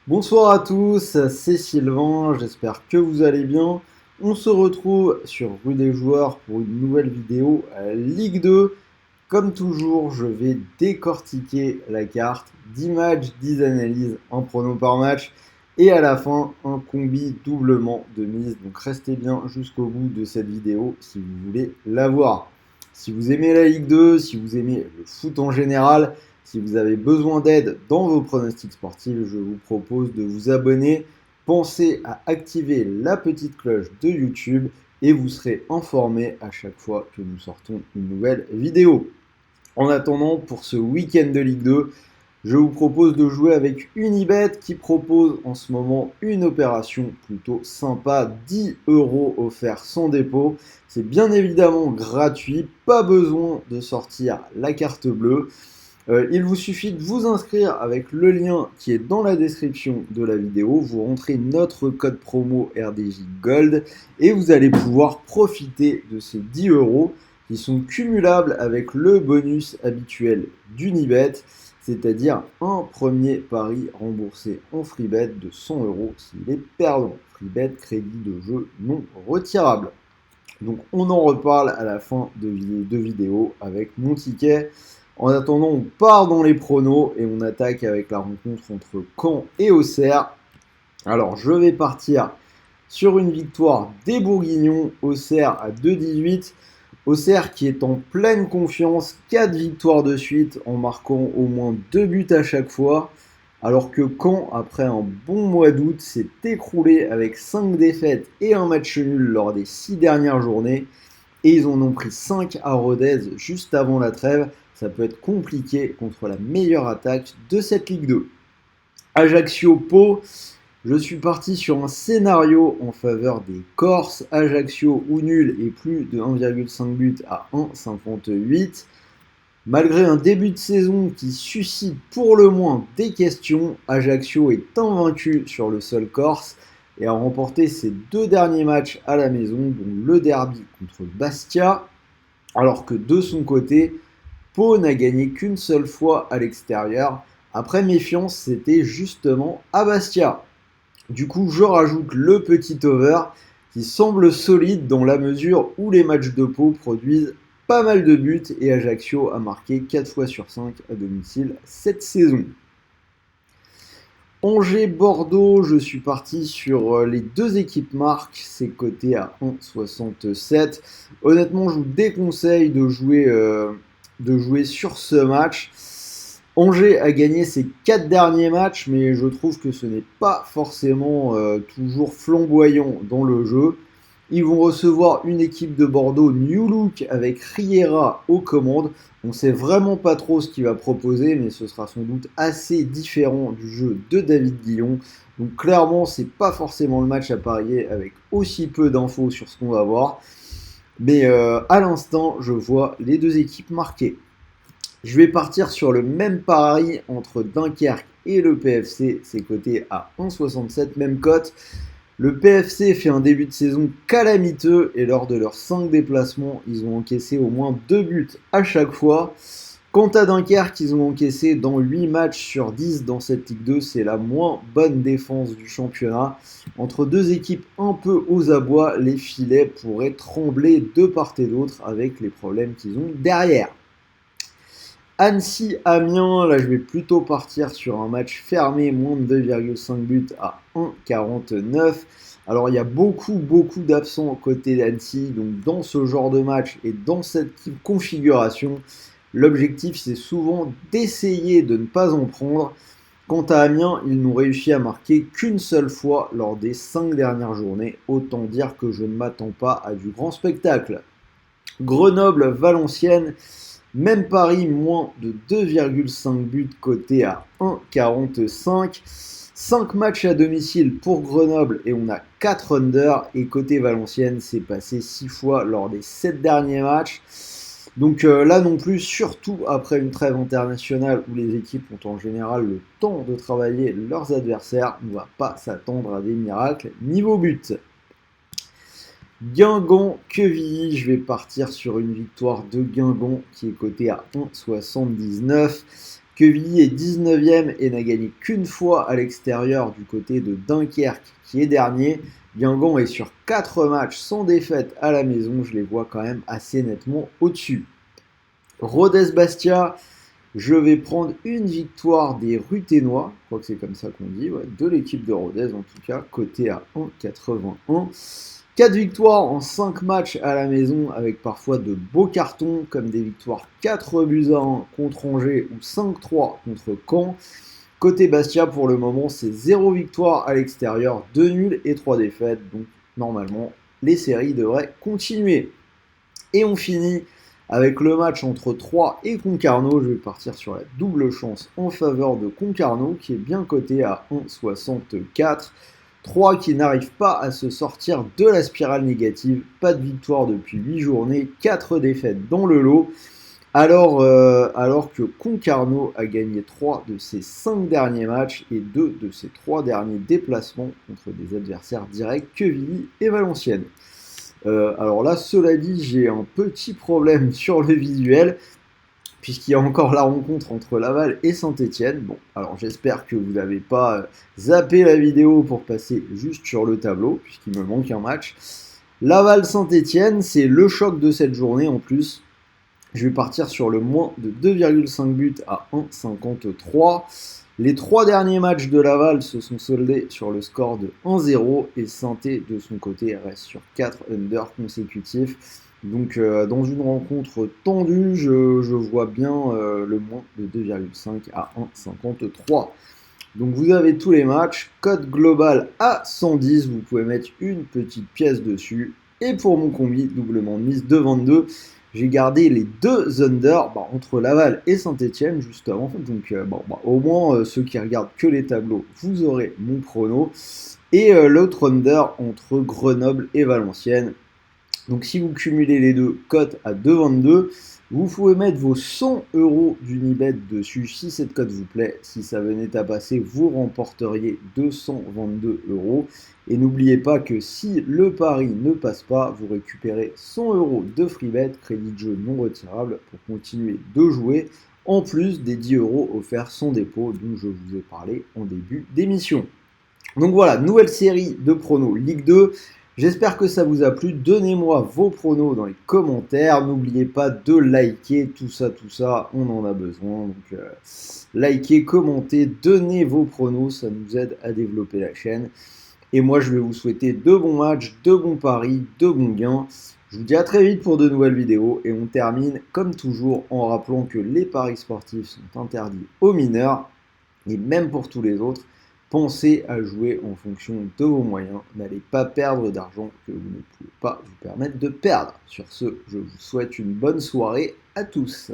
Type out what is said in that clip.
Bonsoir à tous, c'est Sylvain, j'espère que vous allez bien. On se retrouve sur Rue des Joueurs pour une nouvelle vidéo Ligue 2. Comme toujours, je vais décortiquer la carte, 10 matchs, 10 analyses, un prono par match et à la fin un combi doublement de mise. Donc restez bien jusqu'au bout de cette vidéo si vous voulez la voir. Si vous aimez la Ligue 2, si vous aimez le foot en général, si vous avez besoin d'aide dans vos pronostics sportifs, je vous propose de vous abonner. Pensez à activer la petite cloche de YouTube et vous serez informé à chaque fois que nous sortons une nouvelle vidéo. En attendant, pour ce week-end de Ligue 2, je vous propose de jouer avec Unibet qui propose en ce moment une opération plutôt sympa, 10 € offerts sans dépôt. C'est bien évidemment gratuit, pas besoin de sortir la carte bleue. Il vous suffit de vous inscrire avec le lien qui est dans la description de la vidéo. Vous rentrez notre code promo RDJ Gold et vous allez pouvoir profiter de ces 10 € qui sont cumulables avec le bonus habituel d'Unibet, c'est-à-dire un premier pari remboursé en freebet de 100 € s'il est perdant. Freebet, crédit de jeu non retirable. Donc on en reparle à la fin de vidéo avec mon ticket. En attendant, on part dans les pronos et on attaque avec la rencontre entre Caen et Auxerre. Alors je vais partir sur une victoire des Bourguignons, Auxerre à 2,18. Auxerre qui est en pleine confiance, 4 victoires de suite en marquant au moins 2 buts à chaque fois. Alors que Caen, après un bon mois d'août, s'est écroulé avec 5 défaites et un match nul lors des 6 dernières journées. Et ils en ont pris 5 à Rodez juste avant la trêve. Ça peut être compliqué contre la meilleure attaque de cette Ligue 2. Ajaccio-Pau, je suis parti sur un scénario en faveur des Corses. Ajaccio ou nul et plus de 1,5 but à 1,58. Malgré un début de saison qui suscite pour le moins des questions, Ajaccio est invaincu sur le sol corse et a remporté ses 2 derniers matchs à la maison, dont le derby contre Bastia, alors que de son côté, Pau n'a gagné qu'une seule fois à l'extérieur. Après méfiance, c'était justement à Bastia. Du coup, je rajoute le petit over qui semble solide dans la mesure où les matchs de Pau produisent pas mal de buts et Ajaccio a marqué 4 fois sur 5 à domicile cette saison. Angers-Bordeaux, je suis parti sur les deux équipes marques, c'est coté à 1,67. Honnêtement, je vous déconseille de jouer sur ce match. Angers a gagné ses 4 derniers matchs, mais je trouve que ce n'est pas forcément toujours flamboyant dans le jeu. Ils vont recevoir une équipe de Bordeaux New Look avec Riera aux commandes. On ne sait vraiment pas trop ce qu'il va proposer, mais ce sera sans doute assez différent du jeu de David Guillon. Donc clairement, c'est pas forcément le match à parier avec aussi peu d'infos sur ce qu'on va voir. Mais à l'instant, je vois les deux équipes marquées. Je vais partir sur le même pari entre Dunkerque et le PFC. C'est coté à 1,67, même cote. Le PFC fait un début de saison calamiteux et lors de leurs 5 déplacements, ils ont encaissé au moins 2 buts à chaque fois. Quant à Dunkerque, ils ont encaissé dans 8 matchs sur 10 dans cette Ligue 2. C'est la moins bonne défense du championnat. Entre deux équipes un peu aux abois, les filets pourraient trembler de part et d'autre avec les problèmes qu'ils ont derrière. Annecy-Amiens, là je vais plutôt partir sur un match fermé, moins de 2,5 buts à 1,49. Alors il y a beaucoup d'absents côté d'Annecy, donc dans ce genre de match et dans cette configuration, l'objectif c'est souvent d'essayer de ne pas en prendre. Quant à Amiens, ils n'ont réussi à marquer qu'une seule fois lors des 5 dernières journées, autant dire que je ne m'attends pas à du grand spectacle. Grenoble-Valenciennes, même pari, moins de 2,5 buts coté à 1,45. 5 matchs à domicile pour Grenoble et on a 4 under. Et côté Valenciennes, c'est passé 6 fois lors des 7 derniers matchs. Donc là non plus, surtout après une trêve internationale où les équipes ont en général le temps de travailler leurs adversaires, on ne va pas s'attendre à des miracles niveau but. Guingamp-Quevilly, je vais partir sur une victoire de Guingamp qui est cotée à 1,79. Quevilly est 19e et n'a gagné qu'une fois à l'extérieur du côté de Dunkerque, qui est dernier. Guingamp est sur 4 matchs sans défaite à la maison, je les vois quand même assez nettement au-dessus. Rodez-Bastia, je vais prendre une victoire des Ruténois, je crois que c'est comme ça qu'on dit, ouais, de l'équipe de Rodez en tout cas, coté à 1,81. 4 victoires en 5 matchs à la maison avec parfois de beaux cartons comme des victoires 4-1 contre Angers ou 5-3 contre Caen. Côté Bastia pour le moment c'est 0 victoire à l'extérieur, 2 nuls et 3 défaites, donc normalement les séries devraient continuer. Et on finit avec le match entre Troyes et Concarneau. Je vais partir sur la double chance en faveur de Concarneau qui est bien coté à 1,64. Troyes qui n'arrive pas à se sortir de la spirale négative, pas de victoire depuis 8 journées, 4 défaites dans le lot, alors que Concarneau a gagné 3 de ses 5 derniers matchs et 2 de ses 3 derniers déplacements contre des adversaires directs, Quevilly et Valenciennes. Alors là, cela dit, j'ai un petit problème sur le visuel, puisqu'il y a encore la rencontre entre Laval et Saint-Etienne. Bon, alors j'espère que vous n'avez pas zappé la vidéo pour passer juste sur le tableau, puisqu'il me manque un match. Laval-Saint-Etienne, c'est le choc de cette journée en plus. Je vais partir sur le moins de 2,5 buts à 1,53. Les 3 derniers matchs de Laval se sont soldés sur le score de 1-0 et Saint-Étienne de son côté reste sur 4 unders consécutifs. Donc dans une rencontre tendue, je vois bien le moins de 2,5 à 1,53. Donc vous avez tous les matchs, cote globale à 110, vous pouvez mettre une petite pièce dessus. Et pour mon combi, doublement de mise de 22, j'ai gardé les 2 under entre Laval et Saint-Etienne justement. Donc au moins ceux qui regardent que les tableaux, vous aurez mon prono. Et l'autre under entre Grenoble et Valenciennes. Donc si vous cumulez les deux, cote à 2,22, vous pouvez mettre vos 100 € d'Unibet dessus si cette cote vous plaît. Si ça venait à passer, vous remporteriez 222 €. Et n'oubliez pas que si le pari ne passe pas, vous récupérez 100 € de freebet, crédit de jeu non retirable pour continuer de jouer, en plus des 10 € offerts sans dépôt dont je vous ai parlé en début d'émission. Donc voilà, nouvelle série de pronos Ligue 2. J'espère que ça vous a plu. Donnez-moi vos pronos dans les commentaires. N'oubliez pas de liker, tout ça, on en a besoin. Donc likez, commentez, donnez vos pronos, ça nous aide à développer la chaîne. Et moi, je vais vous souhaiter de bons matchs, de bons paris, de bons gains. Je vous dis à très vite pour de nouvelles vidéos. Et on termine, comme toujours, en rappelant que les paris sportifs sont interdits aux mineurs. Et même pour tous les autres. Pensez à jouer en fonction de vos moyens. N'allez pas perdre d'argent que vous ne pouvez pas vous permettre de perdre. Sur ce, je vous souhaite une bonne soirée à tous.